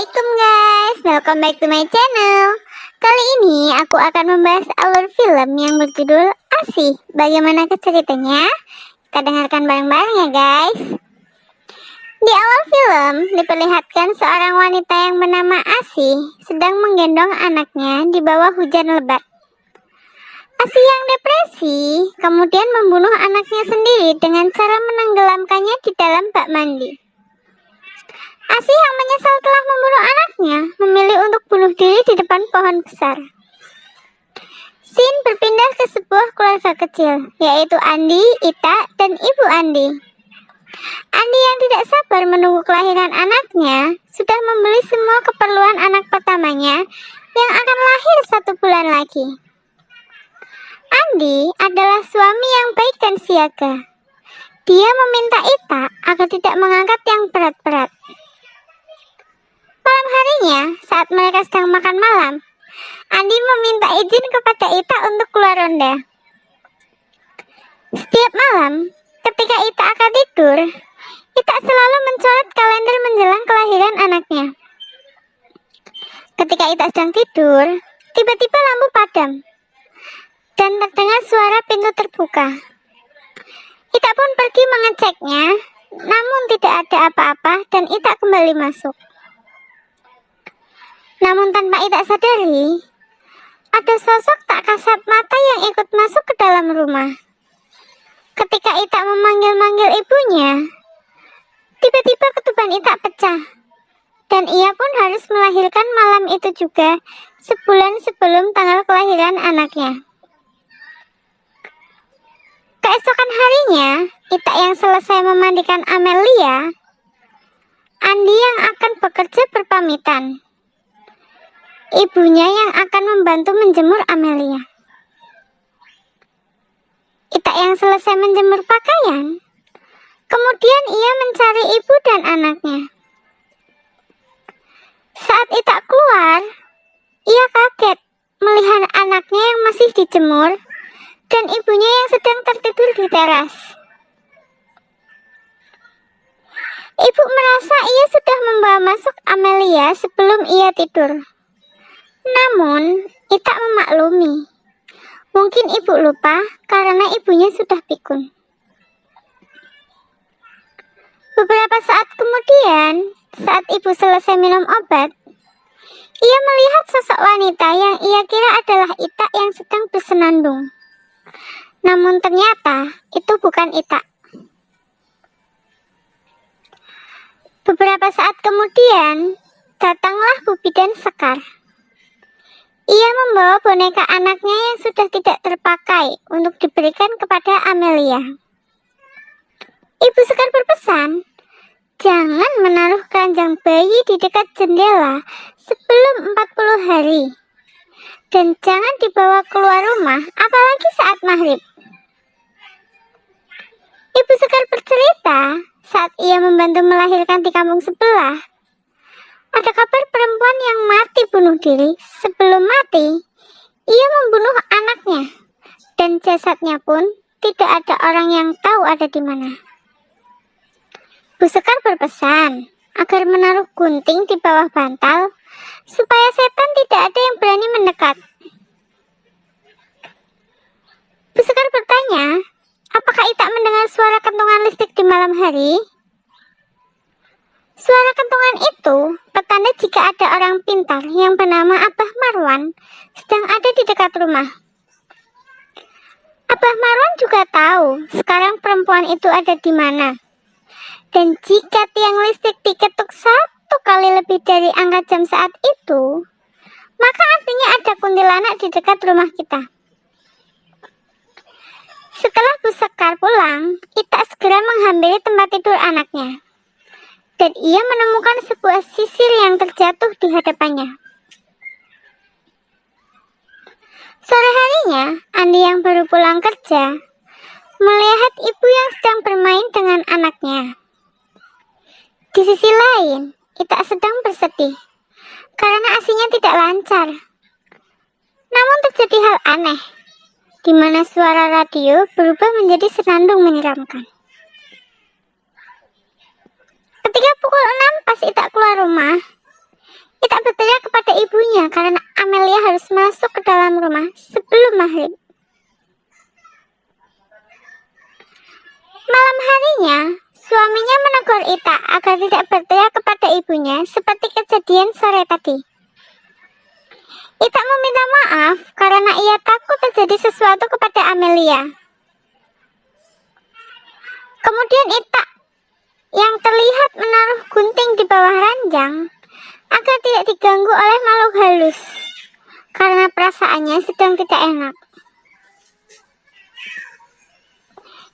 Assalamualaikum guys, welcome back to my channel. Kali ini aku akan membahas alur film yang berjudul Asih. Bagaimana ceritanya? Kita dengarkan bareng-bareng ya guys. Di awal film diperlihatkan seorang wanita yang bernama Asih sedang menggendong anaknya di bawah hujan lebat. Asih yang depresi kemudian membunuh anaknya sendiri dengan cara menenggelamkannya di dalam bak mandi. Asih yang menyesal telah membunuh anaknya memilih untuk bunuh diri di depan pohon besar. Scene berpindah ke sebuah keluarga kecil, yaitu Andi, Ita, dan Ibu Andi. Andi yang tidak sabar menunggu kelahiran anaknya sudah membeli semua keperluan anak pertamanya yang akan lahir 1 bulan lagi. Andi adalah suami yang baik dan siaga. Dia meminta Ita agar tidak mengangkat yang berat-berat. Malam harinya, saat mereka sedang makan malam, Andi meminta izin kepada Ita untuk keluar ronda. Setiap malam, ketika Ita akan tidur, Ita selalu mencoret kalender menjelang kelahiran anaknya. Ketika Ita sedang tidur, tiba-tiba lampu padam, dan terdengar suara pintu terbuka. Ita pun pergi mengeceknya, namun tidak ada apa-apa dan Ita kembali masuk. Namun tanpa Ita sadari, ada sosok tak kasat mata yang ikut masuk ke dalam rumah. Ketika Ita memanggil-manggil ibunya, tiba-tiba ketuban Ita pecah. Dan ia pun harus melahirkan malam itu juga, sebulan sebelum tanggal kelahiran anaknya. Keesokan harinya, Ita yang selesai memandikan Amelia, Andi yang akan bekerja berpamitan. Ibunya yang akan membantu menjemur Amelia. Ita yang selesai menjemur pakaian, kemudian ia mencari ibu dan anaknya. Saat Ita keluar, ia kaget melihat anaknya yang masih dijemur dan ibunya yang sedang tertidur di teras. Ibu merasa ia sudah membawa masuk Amelia sebelum ia tidur. Namun, Ita memaklumi. Mungkin ibu lupa karena ibunya sudah pikun. Beberapa saat kemudian, saat ibu selesai minum obat, ia melihat sosok wanita yang ia kira adalah Ita yang sedang bersenandung. Namun ternyata itu bukan Ita. Beberapa saat kemudian, datanglah Bu Bidan Sekar. Ia membawa boneka anaknya yang sudah tidak terpakai untuk diberikan kepada Amelia. Ibu Sekar berpesan, jangan menaruh keranjang bayi di dekat jendela sebelum 40 hari. Dan jangan dibawa keluar rumah, apalagi saat maghrib. Ibu Sekar bercerita, saat ia membantu melahirkan di kampung sebelah, ada kabar perempuan yang mati bunuh diri. Sebelum mati, ia membunuh anaknya, dan jasadnya pun tidak ada orang yang tahu ada di mana. Bu Sekar berpesan agar menaruh gunting di bawah bantal, supaya setan tidak ada yang berani mendekat. Bu Sekar bertanya, apakah Ita mendengar suara kentongan listrik di malam hari? Suara kentongan itu petanda jika ada orang pintar yang bernama Abah Marwan sedang ada di dekat rumah. Abah Marwan juga tahu sekarang perempuan itu ada di mana. Dan jika tiang listrik diketuk 1 kali lebih dari angka jam saat itu, maka artinya ada kuntilanak di dekat rumah kita. Setelah Bu Sekar pulang, Ita segera menghampiri tempat tidur anaknya. Dan ia menemukan sebuah sisir yang terjatuh di hadapannya. Sore harinya, Andi yang baru pulang kerja, melihat ibu yang sedang bermain dengan anaknya. Di sisi lain, Ita sedang bersedih, karena asinya tidak lancar. Namun terjadi hal aneh, di mana suara radio berubah menjadi senandung menyeramkan. Ketika pukul 6 pas Ita keluar rumah, Ita berteriak kepada ibunya karena Amelia harus masuk ke dalam rumah sebelum maghrib. Malam harinya, suaminya menegur Ita agar tidak berteriak kepada ibunya seperti kejadian sore tadi. Ita meminta maaf karena ia takut terjadi sesuatu kepada Amelia. Kemudian Ita yang terlihat menaruh gunting di bawah ranjang agar tidak diganggu oleh makhluk halus karena perasaannya sedang tidak enak.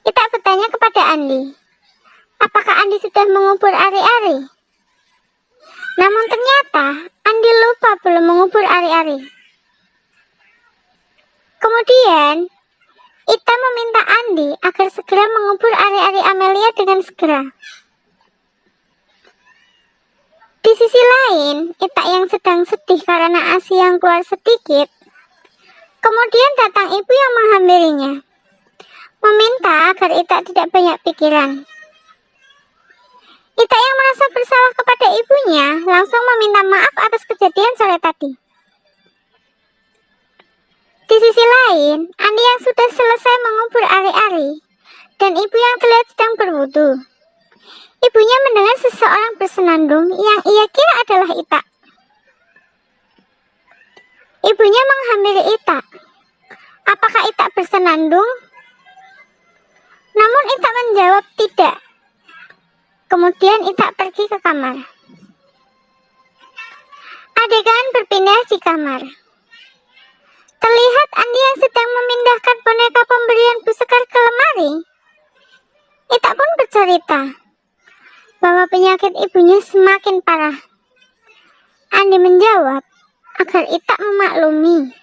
Ita bertanya kepada Andi, apakah Andi sudah mengubur ari-ari? Namun ternyata Andi lupa belum mengubur ari-ari. Kemudian Ita meminta Andi agar segera mengubur ari-ari Amelia dengan segera. Di sisi lain, Ita yang sedang sedih karena ASI yang keluar sedikit. Kemudian datang ibu yang menghampirinya, meminta agar Ita tidak banyak pikiran. Ita yang merasa bersalah kepada ibunya langsung meminta maaf atas kejadian sore tadi. Di sisi lain, Andi yang sudah selesai mengubur ari-ari dan ibu yang terlihat sedang berwudu. Ibunya mendengar seseorang bersenandung yang ia kira adalah Ita. Ibunya menghampiri Ita. Apakah Ita bersenandung? Namun Ita menjawab tidak. Kemudian Ita pergi ke kamar. Adegan berpindah di kamar. Terlihat Andi yang sedang memindahkan boneka pemberian Bu Sekar ke lemari. Ita pun bercerita bahwa penyakit ibunya semakin parah. Andi menjawab agar Ita memaklumi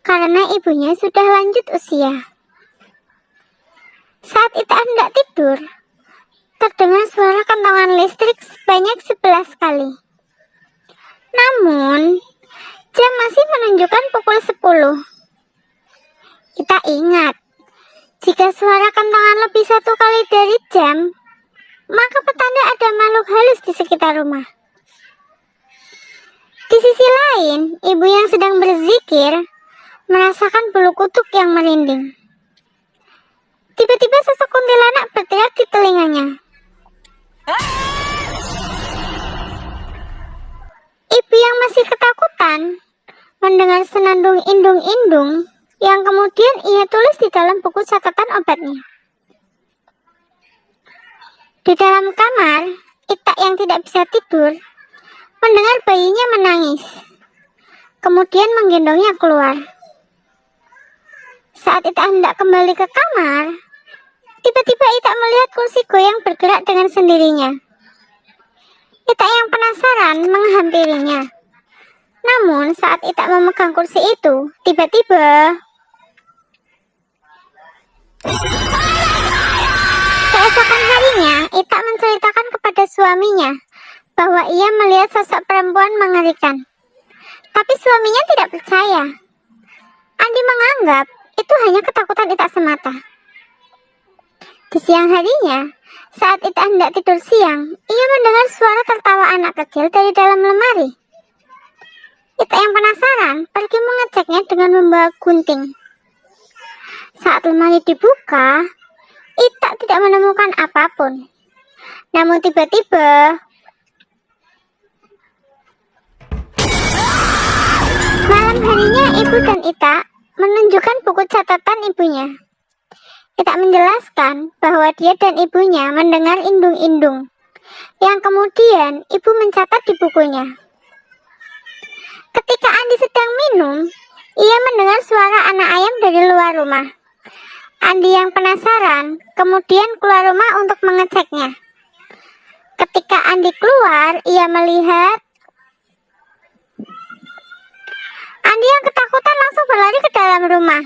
karena ibunya sudah lanjut usia. Saat Ita hendak tidur, terdengar suara kentongan listrik sebanyak 11 kali. Namun, jam masih menunjukkan pukul 10. Ita ingat, jika suara kentongan lebih 1 kali dari jam, maka petanda ada makhluk halus di sekitar rumah. Di sisi lain, ibu yang sedang berzikir merasakan bulu kuduk yang merinding. Tiba-tiba sosok kuntilanak berteriak di telinganya. Ibu yang masih ketakutan mendengar senandung indung-indung yang kemudian ia tulis di dalam buku catatan obatnya. Di dalam kamar, Ita yang tidak bisa tidur mendengar bayinya menangis, kemudian menggendongnya keluar. Saat Ita hendak kembali ke kamar, tiba-tiba Ita melihat kursi goyang bergerak dengan sendirinya. Ita yang penasaran menghampirinya. Namun saat Ita memegang kursi itu, tiba-tiba keesokan harinya, Ita menceritakan kepada suaminya bahwa ia melihat sosok perempuan mengerikan. Tapi suaminya tidak percaya. Andi menganggap itu hanya ketakutan Ita semata. Di siang harinya, saat Ita hendak tidur siang, ia mendengar suara tertawa anak kecil dari dalam lemari. Ita yang penasaran pergi mengeceknya dengan membawa gunting. Saat lemari dibuka, Ita tidak menemukan apapun. Namun tiba-tiba malam harinya ibu dan Ita menunjukkan buku catatan ibunya. Ita menjelaskan bahwa dia dan ibunya mendengar indung-indung yang kemudian ibu mencatat di bukunya. Ketika Andi sedang minum, ia mendengar suara anak ayam dari luar rumah. Andi yang penasaran kemudian keluar rumah untuk mengeceknya. Ketika Andi keluar, ia melihat Andi yang ketakutan langsung berlari ke dalam rumah.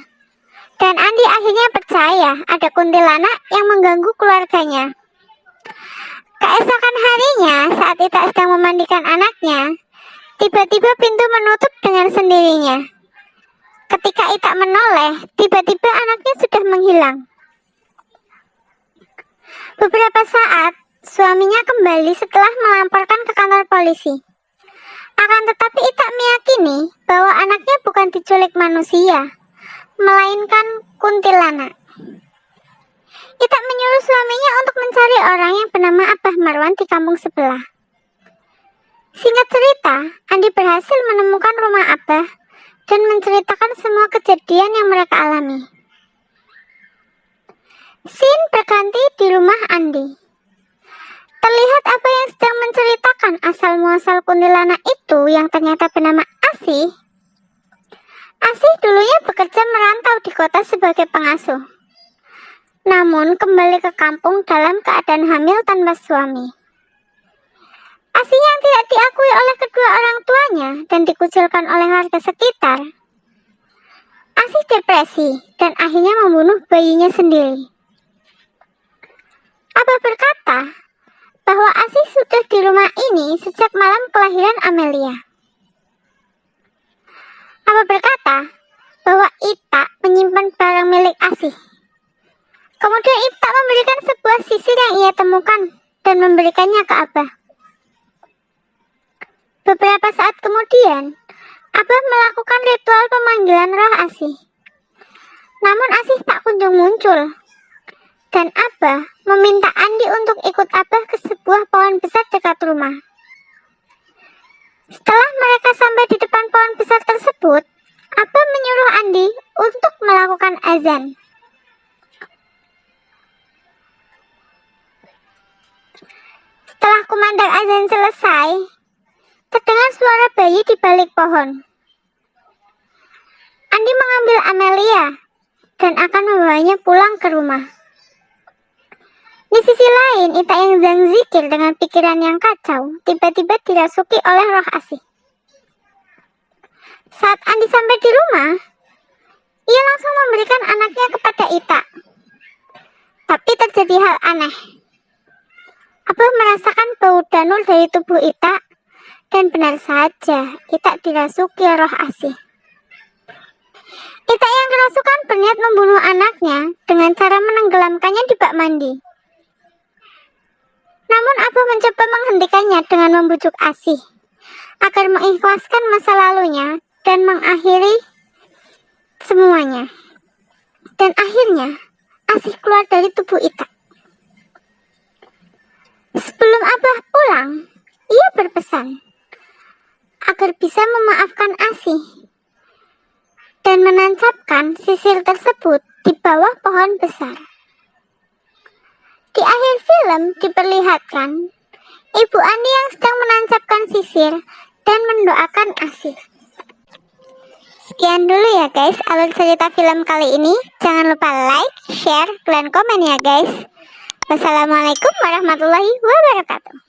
Dan Andi akhirnya percaya ada kuntilanak yang mengganggu keluarganya. Keesokan harinya, saat Ita sedang memandikan anaknya, tiba-tiba pintu menutup dengan sendirinya. Ketika Ita menoleh, tiba-tiba anaknya sudah menghilang. Beberapa saat, suaminya kembali setelah melaporkan ke kantor polisi. Akan tetapi Ita meyakini bahwa anaknya bukan diculik manusia, melainkan kuntilanak. Ita menyuruh suaminya untuk mencari orang yang bernama Abah Marwan di kampung sebelah. Singkat cerita, Andi berhasil menemukan rumah Abah dan menceritakan semua kejadian yang mereka alami. Scene berganti di rumah Andi. Terlihat Abah yang sedang menceritakan asal-muasal kuntilanak itu yang ternyata bernama Asih. Asih dulunya bekerja merantau di kota sebagai pengasuh, namun kembali ke kampung dalam keadaan hamil tanpa suami. Asih yang tidak diakui oleh kedua orang tuanya dan dikucilkan oleh warga sekitar. Asih depresi dan akhirnya membunuh bayinya sendiri. Abah berkata bahwa Asih sudah di rumah ini sejak malam kelahiran Amelia. Abah berkata bahwa Ita menyimpan barang milik Asih. Kemudian Ita memberikan sebuah sisir yang ia temukan dan memberikannya ke Abah. Beberapa saat kemudian, Abah melakukan ritual pemanggilan roh Asih. Namun Asih tak kunjung muncul. Dan Abah meminta Andi untuk ikut Abah ke sebuah pohon besar dekat rumah. Setelah mereka sampai di depan pohon besar tersebut, Abah menyuruh Andi untuk melakukan azan. Setelah kumandang azan selesai, terdengar suara bayi di balik pohon. Andi mengambil Amelia dan akan membawanya pulang ke rumah. Di sisi lain, Ita yang sedang zikir dengan pikiran yang kacau, tiba-tiba dirasuki oleh roh Asih. Saat Andi sampai di rumah, ia langsung memberikan anaknya kepada Ita. Tapi terjadi hal aneh. Abah merasakan bau danul dari tubuh Ita, dan benar saja, Ita dirasuki roh Asih. Ita yang kerasukan berniat membunuh anaknya dengan cara menenggelamkannya di bak mandi. Namun Abah mencoba menghentikannya dengan membujuk Asih agar mengikhlaskan masa lalunya dan mengakhiri semuanya. Dan akhirnya Asih keluar dari tubuh Ita. Sebelum Abah pulang, ia berpesan agar bisa memaafkan Asih dan menancapkan sisir tersebut di bawah pohon besar. Di akhir film diperlihatkan Ibu Andi yang sedang menancapkan sisir dan mendoakan Asih. Sekian dulu ya guys alur cerita film kali ini. Jangan lupa like, share, dan komen ya guys. Wassalamualaikum warahmatullahi wabarakatuh.